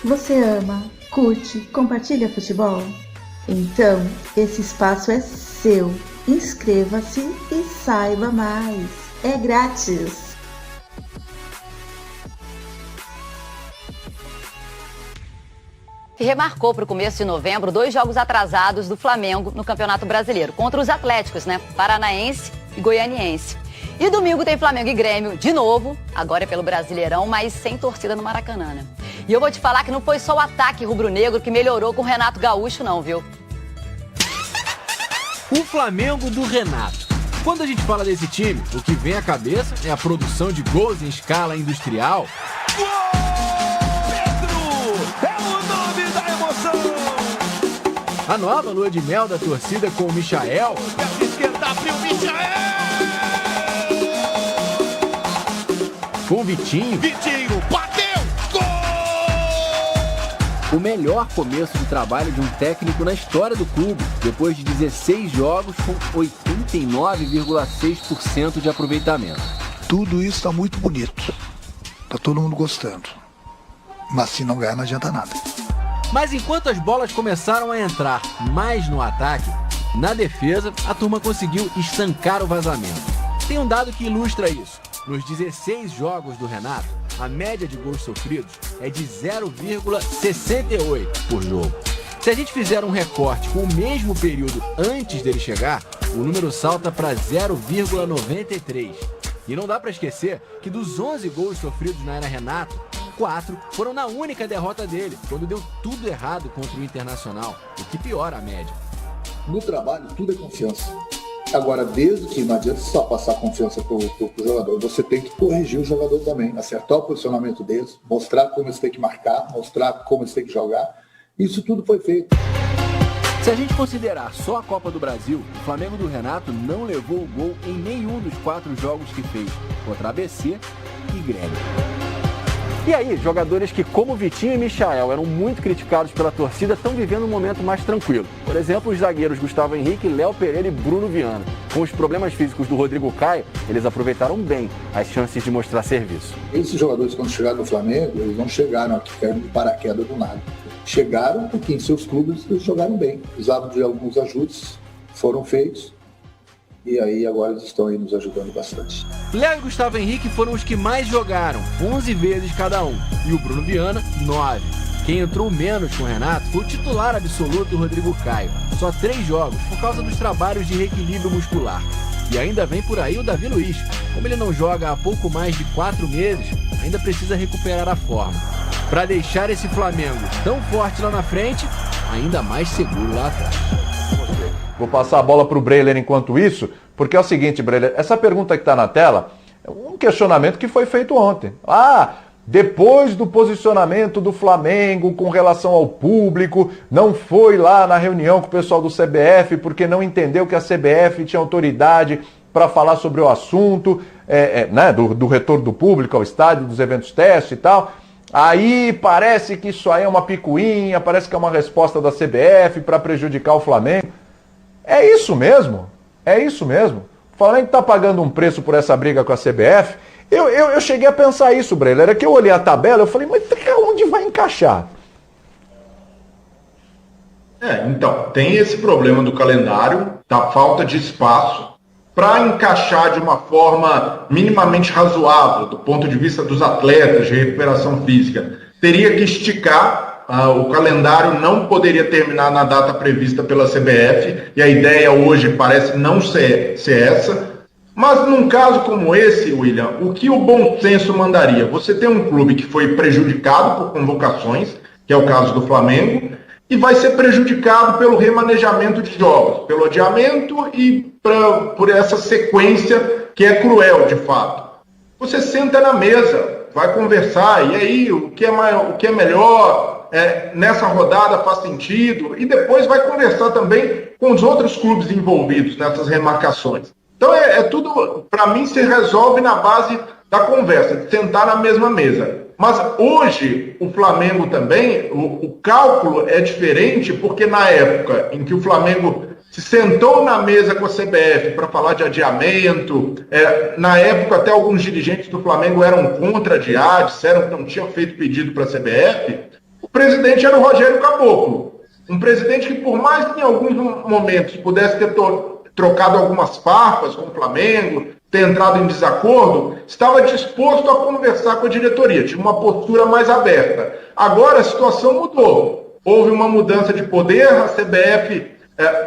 Você ama, curte, compartilha futebol? Então, esse espaço é seu. Inscreva-se e saiba mais. É grátis. Que remarcou para o começo de novembro 2 jogos atrasados do Flamengo no Campeonato Brasileiro, contra os Atléticos, Paranaense e Goianiense. E domingo tem Flamengo e Grêmio de novo, agora é pelo Brasileirão, mas sem torcida no Maracanã, E eu vou te falar que não foi só o ataque rubro-negro que melhorou com o Renato Gaúcho, não, viu? O Flamengo do Renato. Quando a gente fala desse time, o que vem à cabeça é a produção de gols em escala industrial. Gol! Pedro! É o nome da emoção! A nova lua de mel da torcida com o Michael. Perna esquerda, abriu o Michael! Com o Vitinho. Vitinho, bateu! Gol! O melhor começo de trabalho de um técnico na história do clube, depois de 16 jogos com 89,6% de aproveitamento. Tudo isso está muito bonito. Tá todo mundo gostando. Mas se não ganhar, não adianta nada. Mas enquanto as bolas começaram a entrar mais no ataque, na defesa, a turma conseguiu estancar o vazamento. Tem um dado que ilustra isso. Nos 16 jogos do Renato, a média de gols sofridos é de 0,68 por jogo. Se a gente fizer um recorte com o mesmo período antes dele chegar, o número salta para 0,93. E não dá para esquecer que dos 11 gols sofridos na era Renato, 4 foram na única derrota dele, quando deu tudo errado contra o Internacional, o que piora a média. No trabalho, tudo é confiança. Agora, desde que não adianta só passar confiança pro jogador, você tem que corrigir o jogador também, acertar o posicionamento deles, mostrar como eles têm que marcar, mostrar como eles têm que jogar. Isso tudo foi feito. Se a gente considerar só a Copa do Brasil, o Flamengo do Renato não levou o gol em nenhum dos 4 jogos que fez, contra ABC e Grêmio. E aí, jogadores que, como Vitinho e Michael, eram muito criticados pela torcida, estão vivendo um momento mais tranquilo. Por exemplo, os zagueiros Gustavo Henrique, Léo Pereira e Bruno Viana. Com os problemas físicos do Rodrigo Caio, eles aproveitaram bem as chances de mostrar serviço. Esses jogadores, quando chegaram no Flamengo, eles não chegaram aqui caindo de paraquedas do nada. Chegaram porque em seus clubes eles jogaram bem. Usaram de alguns ajustes, foram feitos. E aí agora eles estão aí nos ajudando bastante. Léo e Gustavo Henrique foram os que mais jogaram, 11 vezes cada um. E o Bruno Viana, 9. Quem entrou menos com o Renato foi o titular absoluto Rodrigo Caio. Só 3 jogos, por causa dos trabalhos de reequilíbrio muscular. E ainda vem por aí o Davi Luiz. Como ele não joga há pouco mais de 4 meses, ainda precisa recuperar a forma. Para deixar esse Flamengo tão forte lá na frente, ainda mais seguro lá atrás. Vou passar a bola para o Breiler enquanto isso, porque é o seguinte, Breiler, essa pergunta que está na tela é um questionamento que foi feito ontem. Depois do posicionamento do Flamengo com relação ao público, não foi lá na reunião com o pessoal do CBF porque não entendeu que a CBF tinha autoridade para falar sobre o assunto, do retorno do público ao estádio, dos eventos teste e tal. Aí parece que isso aí é uma picuinha, parece que é uma resposta da CBF para prejudicar o Flamengo. É isso mesmo? É isso mesmo? O Flamengo está pagando um preço por essa briga com a CBF. Eu cheguei a pensar isso, Breiler. É que eu olhei a tabela e falei, mas onde vai encaixar? Então, tem esse problema do calendário, da falta de espaço, para encaixar de uma forma minimamente razoável, do ponto de vista dos atletas, de recuperação física. Teria que esticar. O calendário não poderia terminar na data prevista pela CBF, e a ideia hoje parece não ser essa. Mas num caso como esse, William, o que o bom senso mandaria? Você tem um clube que foi prejudicado por convocações, que é o caso do Flamengo, e vai ser prejudicado pelo remanejamento de jogos, pelo adiamento e por essa sequência que é cruel, de fato. Você senta na mesa, vai conversar, e aí o que é melhor... nessa rodada faz sentido, e depois vai conversar também com os outros clubes envolvidos nessas remarcações. Então tudo, para mim, se resolve na base da conversa, de sentar na mesma mesa. Mas hoje o Flamengo também, o cálculo é diferente, porque na época em que o Flamengo se sentou na mesa com a CBF para falar de adiamento, na época até alguns dirigentes do Flamengo eram contra adiar, disseram que não tinham feito pedido para a CBF. O presidente era o Rogério Caboclo. Um presidente que, por mais que em alguns momentos pudesse ter trocado algumas farpas com o Flamengo, ter entrado em desacordo, estava disposto a conversar com a diretoria, tinha uma postura mais aberta. Agora a situação mudou. Houve uma mudança de poder, a CBF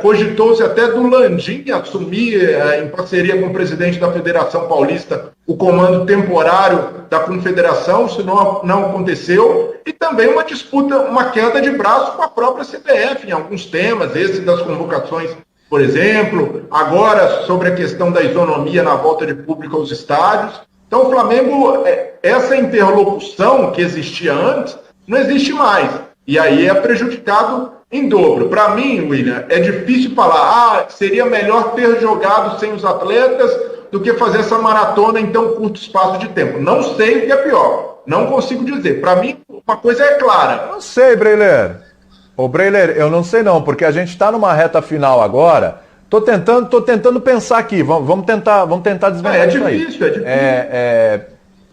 cogitou-se até do Landim assumir, em parceria com o presidente da Federação Paulista, o comando temporário da Confederação, isso não aconteceu, e também uma disputa, uma queda de braço com a própria CBF em alguns temas, esse das convocações, por exemplo, agora sobre a questão da isonomia na volta de público aos estádios. Então o Flamengo, essa interlocução que existia antes, não existe mais, e aí é prejudicado em dobro. Para mim, William, é difícil falar, seria melhor ter jogado sem os atletas do que fazer essa maratona em tão curto espaço de tempo. Não sei o que é pior, não consigo dizer. Para mim, uma coisa é clara. Não sei, Breiler. Ô, Breiler, eu não sei não, porque a gente está numa reta final agora. Tô tentando pensar aqui, vamos tentar desvendar isso aí.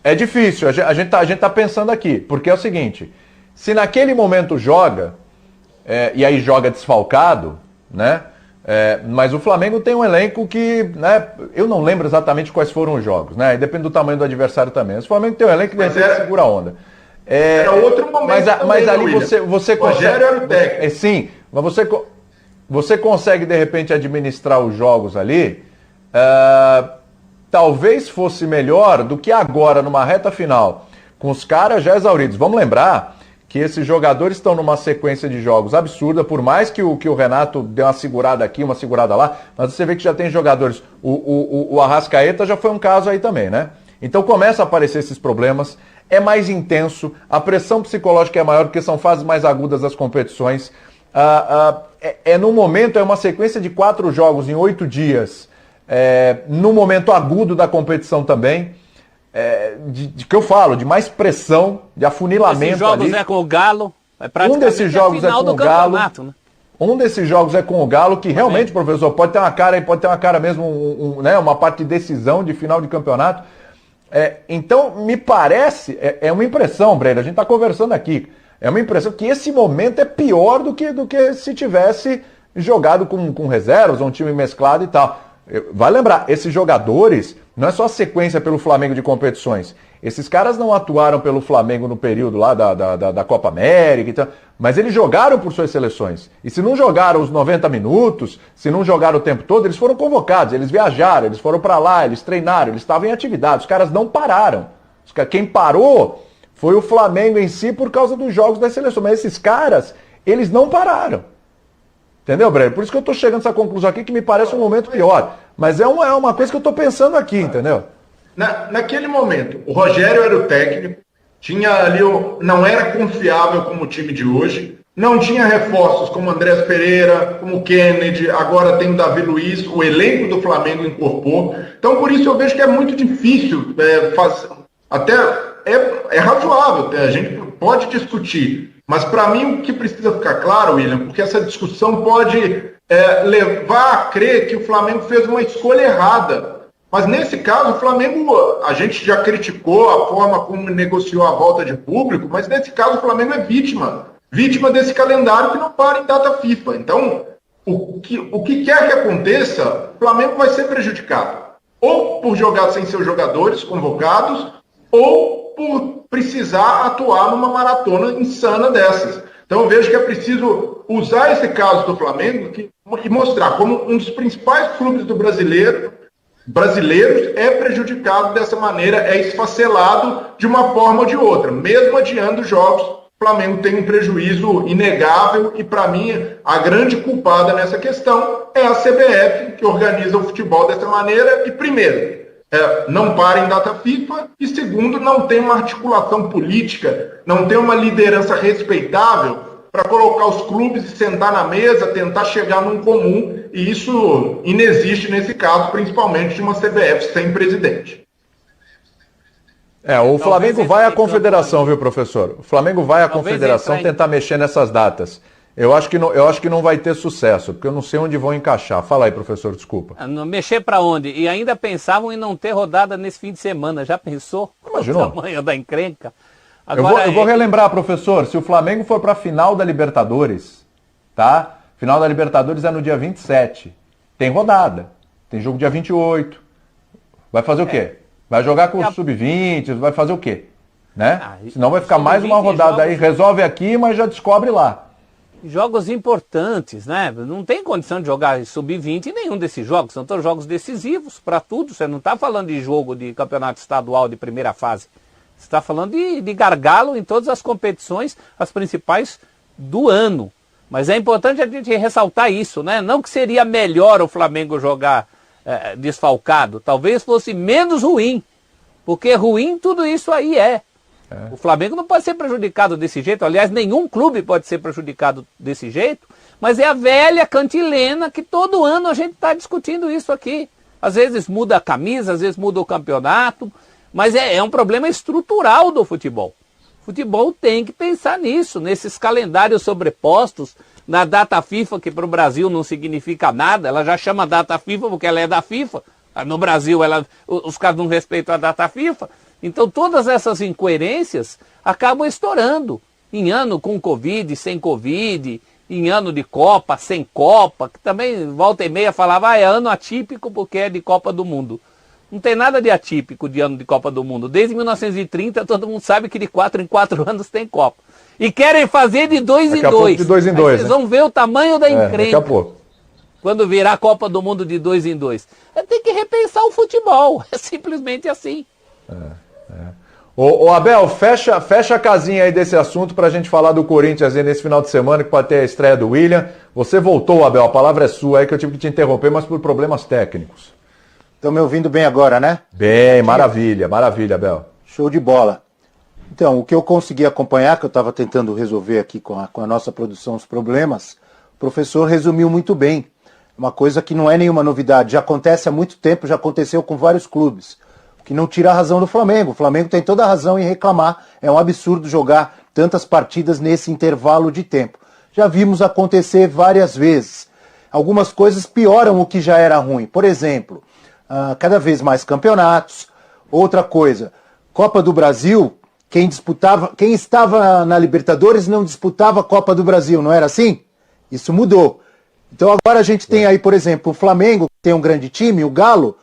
É difícil, a gente tá pensando aqui, porque é o seguinte, se naquele momento joga, e aí joga desfalcado, né? Mas o Flamengo tem um elenco que, né? Eu não lembro exatamente quais foram os jogos, né? Depende do tamanho do adversário também. O Flamengo tem um elenco que de repente segura a onda. Era outro momento. Mas ali você consegue. Rogério era o técnico. Sim, mas você consegue de repente administrar os jogos ali. Talvez fosse melhor do que agora numa reta final, com os caras já exauridos. Vamos lembrar que esses jogadores estão numa sequência de jogos absurda, por mais que o Renato dê uma segurada aqui, uma segurada lá, mas você vê que já tem jogadores, o Arrascaeta já foi um caso aí também, né? Então começa a aparecer esses problemas, é mais intenso, a pressão psicológica é maior, porque são fases mais agudas das competições, no momento, é uma sequência de 4 jogos em 8 dias, no momento agudo da competição também, de que eu falo, de mais pressão, de afunilamento. Esses jogos ali. É com o Galo. Um desses jogos é com o Galo. Né? Um desses jogos é com o Galo, que realmente, professor, pode ter uma cara mesmo, né, uma parte de decisão de final de campeonato. Então, me parece, é uma impressão, Breno, a gente está conversando aqui, é uma impressão que esse momento é pior do que se tivesse jogado com reservas, um time mesclado e tal. Vai lembrar, esses jogadores, não é só a sequência pelo Flamengo de competições. Esses caras não atuaram pelo Flamengo no período lá da Copa América e tal, mas eles jogaram por suas seleções. E se não jogaram os 90 minutos, se não jogaram o tempo todo, eles foram convocados, eles viajaram, eles foram para lá, eles treinaram, eles estavam em atividade. Os caras não pararam. Quem parou foi o Flamengo em si por causa dos jogos da seleção. Mas esses caras, eles não pararam. Entendeu, Breno? Por isso que eu estou chegando a essa conclusão aqui, que me parece um momento pior. Mas é uma coisa que eu estou pensando aqui, entendeu? Naquele momento, o Rogério era o técnico, tinha ali não era confiável como o time de hoje, não tinha reforços como Andrés Pereira, como Kennedy, agora tem o Davi Luiz, o elenco do Flamengo incorporou. Então, por isso eu vejo que é muito difícil fazer. Até é razoável, a gente pode discutir. Mas para mim o que precisa ficar claro, William, porque essa discussão pode levar a crer que o Flamengo fez uma escolha errada. Mas nesse caso o Flamengo, a gente já criticou a forma como negociou a volta de público, mas nesse caso o Flamengo é vítima desse calendário que não para em data FIFA. Então, o que quer que aconteça, o Flamengo vai ser prejudicado. Ou por jogar sem seus jogadores convocados, ou por precisar atuar numa maratona insana dessas. Então eu vejo que é preciso usar esse caso do Flamengo e mostrar como um dos principais clubes do brasileiros é prejudicado dessa maneira, é esfacelado de uma forma ou de outra. Mesmo adiando jogos, o Flamengo tem um prejuízo inegável e, para mim, a grande culpada nessa questão é a CBF, que organiza o futebol dessa maneira e, primeiro, não para em data FIFA e, segundo, não tem uma articulação política, não tem uma liderança respeitável para colocar os clubes e sentar na mesa, tentar chegar num comum, e isso inexiste nesse caso, principalmente de uma CBF sem presidente. O Flamengo vai à confederação, viu, professor? O Flamengo vai à confederação tentar mexer nessas datas. Eu acho que não vai ter sucesso, porque eu não sei onde vão encaixar. Fala aí, professor, desculpa. Mexer para onde? E ainda pensavam em não ter rodada nesse fim de semana. Já pensou? Imaginou? O tamanho da encrenca. Eu vou relembrar, professor, se o Flamengo for para a final da Libertadores, tá? Final da Libertadores é no dia 27. Tem rodada. Tem jogo dia 28. Vai fazer o quê? Vai jogar com o Sub-20, vai fazer o quê? Né? Senão vai ficar mais uma rodada aí, resolve aqui, mas já descobre lá. Jogos importantes, né? Não tem condição de jogar Sub-20 em nenhum desses jogos. São todos jogos decisivos para tudo. Você não está falando de jogo de campeonato estadual de primeira fase. Você está falando de gargalo em todas as competições, as principais do ano. Mas é importante a gente ressaltar isso, né? Não que seria melhor o Flamengo jogar desfalcado. Talvez fosse menos ruim. Porque ruim tudo isso aí é. O Flamengo não pode ser prejudicado desse jeito. Aliás, nenhum clube pode ser prejudicado desse jeito. Mas é a velha cantilena que todo ano a gente está discutindo isso aqui. Às vezes muda a camisa, às vezes muda o campeonato. Mas é um problema estrutural do futebol. O futebol tem que pensar nisso, nesses calendários sobrepostos, na data FIFA, que para o Brasil não significa nada. Ela já chama data FIFA porque ela é da FIFA. No Brasil, os caras não respeitam a data FIFA. Então, todas essas incoerências acabam estourando. Em ano com Covid, sem Covid, em ano de Copa, sem Copa, que também volta e meia falava, é ano atípico porque é de Copa do Mundo. Não tem nada de atípico de ano de Copa do Mundo. Desde 1930, todo mundo sabe que de 4 em 4 anos tem Copa. E querem fazer de 2 em 2. De 2 em 2. Vocês vão ver o tamanho da encrenca. Daqui a pouco. Quando virar a Copa do Mundo de 2 em 2. Tem que repensar o futebol. É simplesmente assim. Ô Abel, fecha a casinha aí desse assunto pra gente falar do Corinthians aí nesse final de semana, que pode ter a estreia do William. Você voltou, Abel, a palavra é sua aí, que eu tive que te interromper, mas por problemas técnicos. Estão me ouvindo bem agora, né? Bem, maravilha, Abel. Show de bola. Então, o que eu consegui acompanhar, que eu estava tentando resolver aqui com a nossa produção os problemas, o professor resumiu muito bem. Uma coisa que não é nenhuma novidade, já acontece há muito tempo, já aconteceu com vários clubes. Que não tira a razão do Flamengo. O Flamengo tem toda a razão em reclamar. É um absurdo jogar tantas partidas nesse intervalo de tempo. Já vimos acontecer várias vezes. Algumas coisas pioram o que já era ruim. Por exemplo, cada vez mais campeonatos. Outra coisa, Copa do Brasil, quem estava na Libertadores não disputava a Copa do Brasil, não era assim? Isso mudou. Então agora a gente tem aí, por exemplo, o Flamengo, que tem um grande time, o Galo,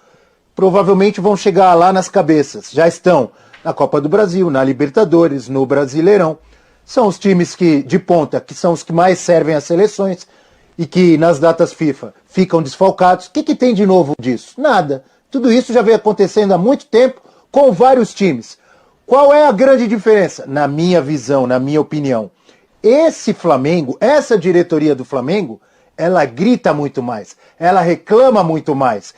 provavelmente vão chegar lá nas cabeças. Já estão na Copa do Brasil, na Libertadores, no Brasileirão. São os times de ponta, que são os que mais servem às seleções e que nas datas FIFA ficam desfalcados. O que tem de novo disso? Nada. Tudo isso já vem acontecendo há muito tempo com vários times. Qual é a grande diferença? Na minha visão, na minha opinião. Esse Flamengo, essa diretoria do Flamengo, ela grita muito mais, ela reclama muito mais.